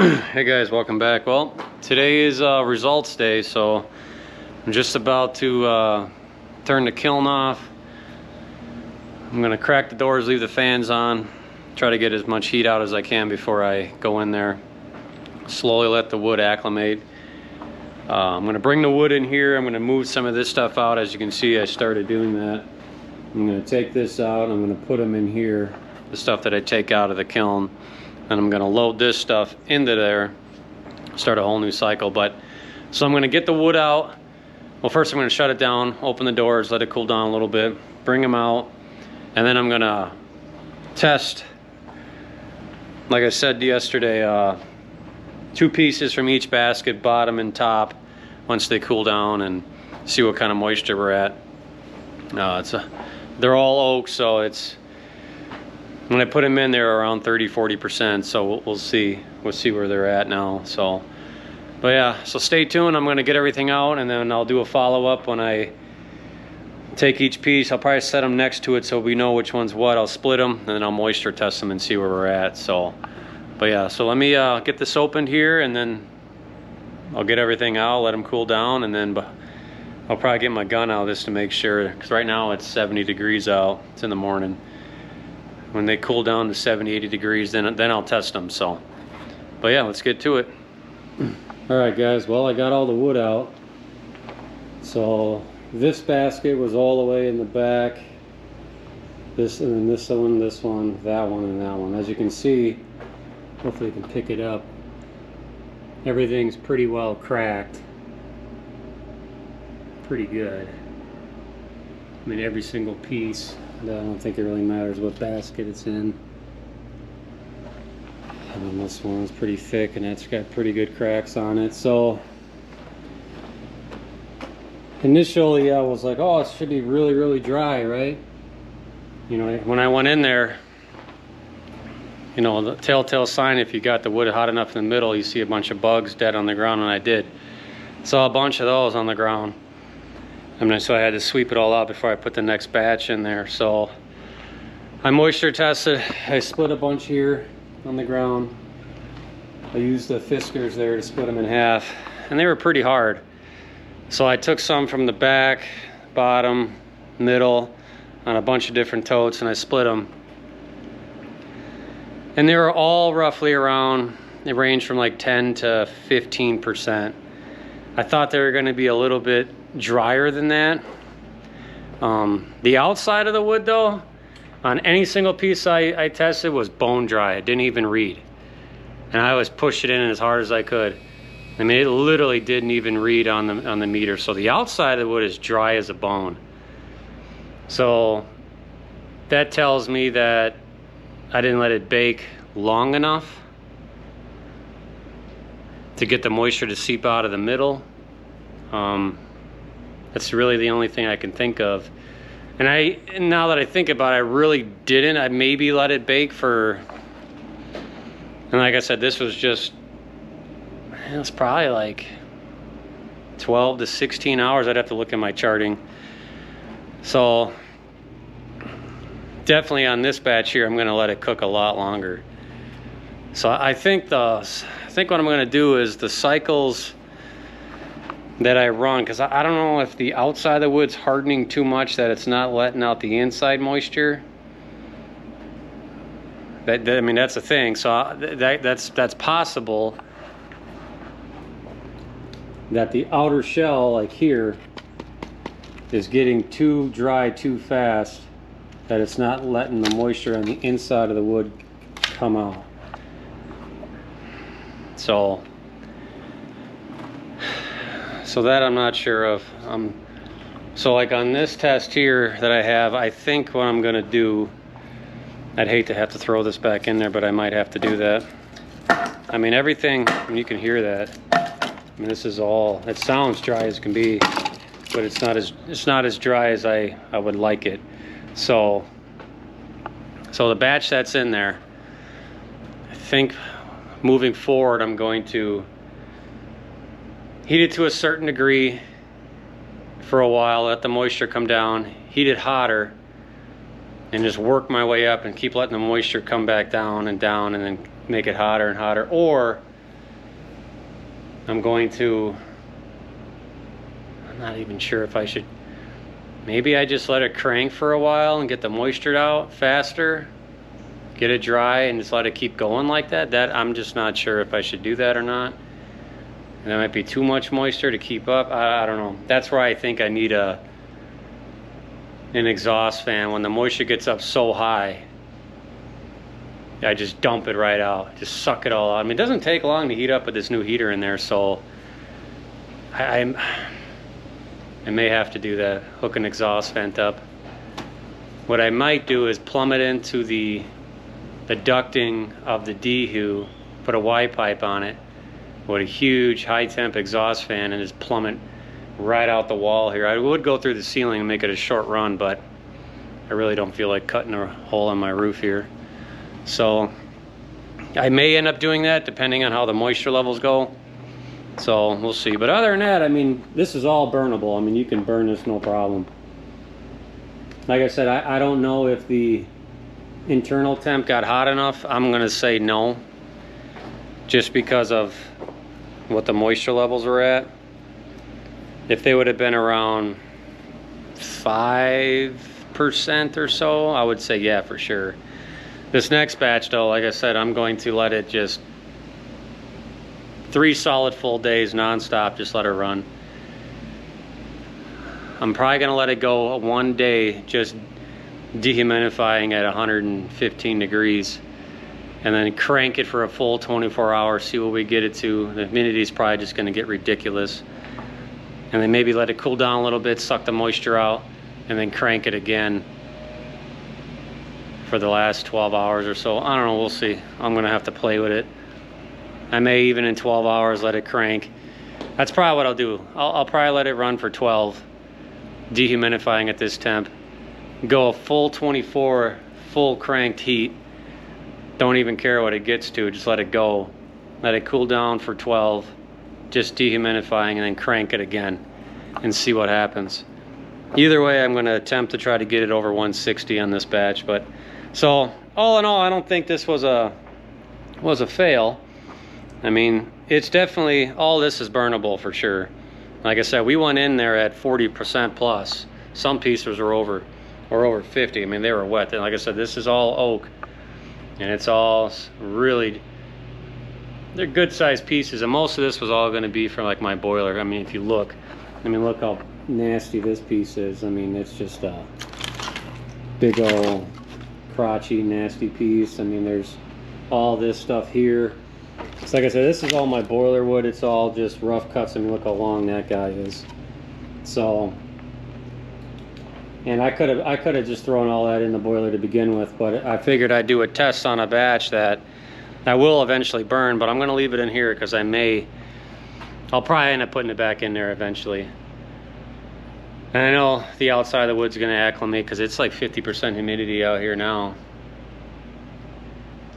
Hey guys, welcome back. Well, today is results day, so I'm just about to turn the kiln off. I'm gonna crack the doors, leave the fans on, try to get as much heat out as I can before I go in there. Slowly let the wood acclimate. I'm gonna bring the wood in here. I'm gonna move some of this stuff out. As you can see, I started doing that. I'm gonna take this out. I'm gonna put them in here, the stuff that I take out of the kiln. And I'm gonna load this stuff into there, start a whole new cycle. So I'm gonna get the wood out. Well, first I'm gonna shut it down, open the doors, let it cool down a little bit, bring them out, and then I'm gonna test, like I said yesterday, 2 pieces from each basket, bottom and top, once they cool down, and see what kind of moisture we're at. They're all oak, so it's, when I put them in, they're around 30–40%, so we'll see where they're at now. So, but yeah, so stay tuned. I'm gonna get everything out, and then I'll do a follow-up when I take each piece. I'll probably set them next to it so we know which one's what. I'll split them, and then I'll moisture test them and see where we're at. So, but yeah, so let me get this opened here, and then I'll get everything out, let them cool down, and then I'll probably get my gun out just to make sure, because right now it's 70 degrees out. It's in the morning. When they cool down to 70–80 degrees, then I'll test them. So, but yeah, let's get to it. All right, guys. Well, I got all the wood out. So this basket was all the way in the back. This, and then this one, that one, and that one. As you can see, hopefully you can pick it up. Everything's pretty well cracked. Pretty good. I mean, every single piece. I don't think it really matters what basket it's in. And then this one's pretty thick, and that's got pretty good cracks on it. So initially I was like, oh, it should be really, really dry, right? You know, when I went in there, you know, the telltale sign, if you got the wood hot enough in the middle, you see a bunch of bugs dead on the ground, and I did. Saw a bunch of those on the ground. So I had to sweep it all out before I put the next batch in there. So I moisture tested. I split a bunch here on the ground. I used the Fiskars there to split them in half, and they were pretty hard. So I took some from the back, bottom, middle, on a bunch of different totes, and I split them. And they were all roughly around, they ranged from like 10 to 15%. I thought they were going to be a little bit drier than that. The outside of the wood, though, on any single piece I tested, was bone dry. It didn't even read, and I was pushing it in as hard as I could. I mean, it literally didn't even read on the meter. So the outside of the wood is dry as a bone. So that tells me that I didn't let it bake long enough to get the moisture to seep out of the middle. That's really the only thing I can think of. And now that I think about it, I really didn't. I maybe let it bake for, and like I said, this was just, it was probably like 12 to 16 hours. I'd have to look at my charting. So definitely on this batch here, I'm gonna let it cook a lot longer. So I think what I'm gonna do is the cycles that I run, because I don't know if the outside of the wood's hardening too much that it's not letting out the inside moisture. I mean, that's a thing. So that's possible that the outer shell, like here, is getting too dry too fast, that it's not letting the moisture on the inside of the wood come out. So that I'm not sure of. So like on this test here that I have, I think what I'm gonna do, I'd hate to have to throw this back in there, but I might have to do that. I mean, everything, and you can hear that. I mean, this is all, it sounds dry as can be, but it's not as dry as I would like it. So the batch that's in there, I think moving forward, I'm going to heat it to a certain degree for a while, let the moisture come down, heat it hotter, and just work my way up and keep letting the moisture come back down, and then make it hotter and hotter. Or I'm not even sure if I should, maybe I just let it crank for a while and get the moisture out faster, get it dry and just let it keep going like that. I'm just not sure if I should do that or not. And that might be too much moisture to keep up. I don't know. That's where I think I need an exhaust fan. When the moisture gets up so high, I just dump it right out. Just suck it all out. I mean, it doesn't take long to heat up with this new heater in there, so I may have to do that, hook an exhaust vent up. What I might do is plumb it into the ducting of the dehu, put a Y pipe on it with a huge high temp exhaust fan and just plumb it right out the wall here. I would go through the ceiling and make it a short run, but I really don't feel like cutting a hole in my roof here. So I may end up doing that depending on how the moisture levels go. So we'll see. But other than that, I mean, this is all burnable. I mean, you can burn this no problem. Like I said, I don't know if the internal temp got hot enough. I'm gonna say no, just because of what the moisture levels are at. If they would have been around 5% or so, I would say yeah, for sure. This next batch though, like I said, I'm going to let it just 3 solid full days non-stop, just let it run. I'm probably gonna let it go 1 day just dehumidifying at 115 degrees and then crank it for a full 24 hours, see what we get it to. The humidity is probably just gonna get ridiculous. And then maybe let it cool down a little bit, suck the moisture out, and then crank it again for the last 12 hours or so. I don't know, we'll see. I'm gonna have to play with it. I may even in 12 hours let it crank. That's probably what I'll do. I'll probably let it run for 12, dehumidifying at this temp. Go a full 24, full cranked heat. Don't even care what it gets to, just let it go. Let it cool down for 12, just dehumidifying, and then crank it again and see what happens. Either way, I'm gonna attempt to try to get it over 160 on this batch. But so all in all, I don't think this was a fail. I mean, it's definitely, all this is burnable for sure. Like I said, we went in there at 40% plus. Some pieces were over 50. I mean, they were wet. And like I said, this is all oak, and it's all really, they're good sized pieces. And most of this was all going to be for like my boiler. I mean, if you look, I mean, look how nasty this piece is. I mean, it's just a big old crotchy, nasty piece. I mean, there's all this stuff here. So like I said, this is all my boiler wood. It's all just rough cuts. I mean, look how long that guy is. So, and I could have just thrown all that in the boiler to begin with, but I figured I'd do a test on a batch that I will eventually burn, but I'm going to leave it in here because I'll probably end up putting it back in there eventually. And I know the outside of the wood's going to acclimate because it's like 50% humidity out here now.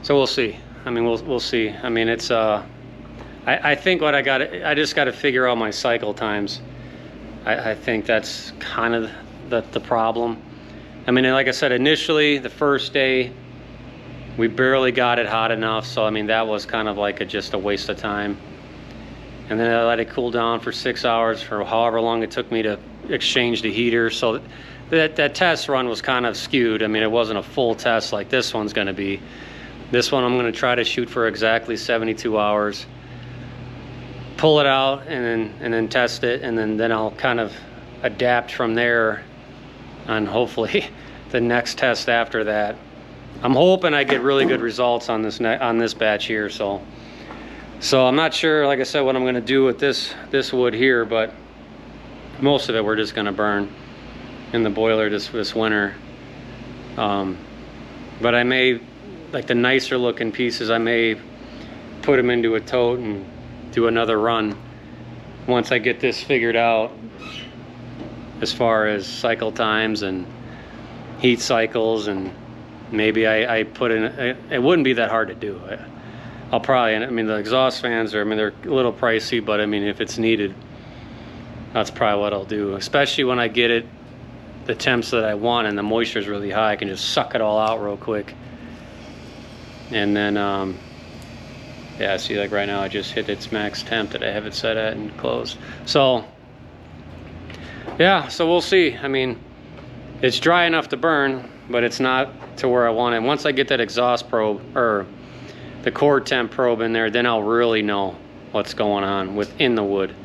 So we'll see. I mean, we'll see. I mean, it's I think what I just got to figure out my cycle times. I think that's kind of the problem. I mean, like I said, initially the first day we barely got it hot enough, so I mean that was kind of like just a waste of time. And then I let it cool down for 6 hours, for however long it took me to exchange the heater. So that test run was kind of skewed. I mean, it wasn't a full test like this one's going to be. This one I'm going to try to shoot for exactly 72 hours, pull it out, and then test it, and then I'll kind of adapt from there on hopefully the next test after that. I'm hoping I get really good results on this batch here. So I'm not sure, like I said, what I'm going to do with this wood here, but most of it we're just going to burn in the boiler this winter. But I may, like the nicer looking pieces, I may put them into a tote and do another run once I get this figured out as far as cycle times and heat cycles. And maybe I put in, it wouldn't be that hard to do. I'll probably, I mean, the exhaust fans are, I mean, they're a little pricey, but I mean, if it's needed, that's probably what I'll do. Especially when I get it, the temps that I want and the moisture is really high, I can just suck it all out real quick. And then Yeah, see, like right now I just hit its max temp that I have it set at and closed. So yeah, so we'll see. I mean, it's dry enough to burn, but it's not to where I want it. Once I get that exhaust probe or the core temp probe in there, then I'll really know what's going on within the wood.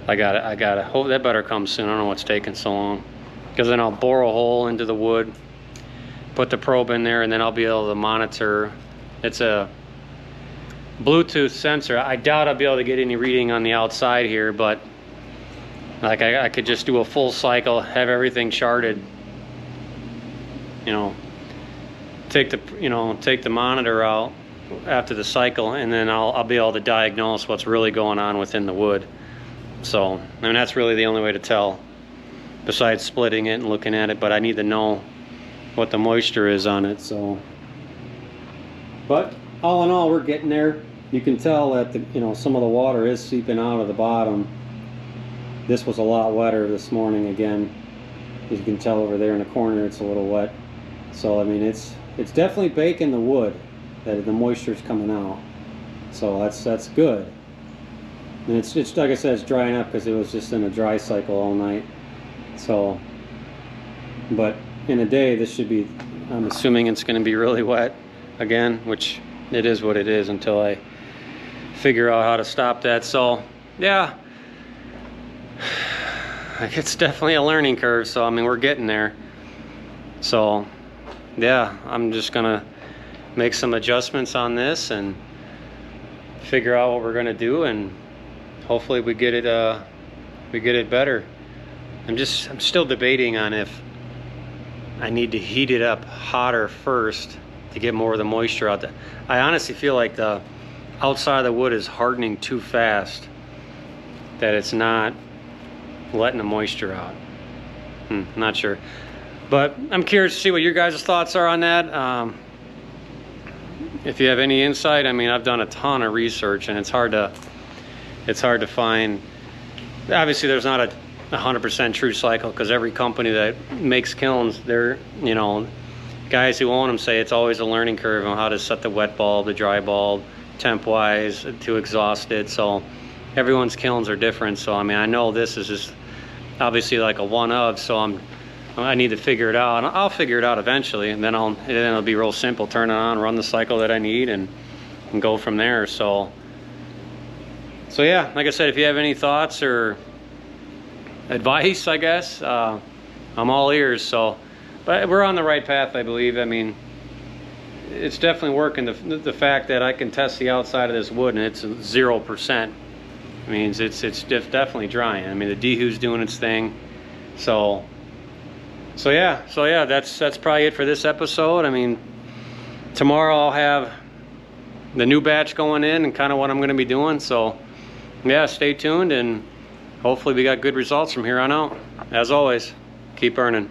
I gotta hope that better come soon. I don't know what's taking so long, because then I'll bore a hole into the wood, put the probe in there, and then I'll be able to monitor. It's a Bluetooth sensor. I doubt I'll be able to get any reading on the outside here, but like I could just do a full cycle, have everything charted, you know, take the monitor out after the cycle, and then I'll be able to diagnose what's really going on within the wood. So I mean, that's really the only way to tell, besides splitting it and looking at it, but I need to know what the moisture is on it. So, but all in all, we're getting there. You can tell that some of the water is seeping out of the bottom. This was a lot wetter this morning again. As you can tell over there in the corner, it's a little wet. So I mean, it's definitely baking the wood, that the moisture's coming out. So that's good. And it's like I said, it's drying up because it was just in a dry cycle all night. So, but in a day, this should be, I'm assuming it's going to be really wet again, which it is what it is until I figure out how to stop that. So yeah, it's definitely a learning curve. So I mean, we're getting there. So yeah, I'm just gonna make some adjustments on this and figure out what we're gonna do, and hopefully we get it better. I'm still debating on if I need to heat it up hotter first to get more of the moisture out there. I honestly feel like the outside of the wood is hardening too fast, that it's not letting the moisture out. Not sure, but I'm curious to see what your guys' thoughts are on that. If you have any insight, I mean, I've done a ton of research, and it's hard to find. Obviously, there's not a 100% true cycle, because every company that makes kilns, they're, guys who own them say it's always a learning curve on how to set the wet bulb, the dry bulb, temp wise, to exhaust it. So everyone's kilns are different. So I mean, I know this is just obviously like a one of, so I need to figure it out. I'll figure it out eventually, and then it'll be real simple. Turn it on, run the cycle that I need, and go from there. So yeah, like I said, if you have any thoughts or advice, I guess I'm all ears. So, but we're on the right path, I believe. I mean, it's definitely working. The fact that I can test the outside of this wood and it's 0% means it's definitely drying. I mean, the dehu's doing its thing. So yeah, that's probably it for this episode. I mean, tomorrow I'll have the new batch going in and kind of what I'm going to be doing. So yeah, stay tuned, and hopefully we got good results from here on out. As always, keep burning.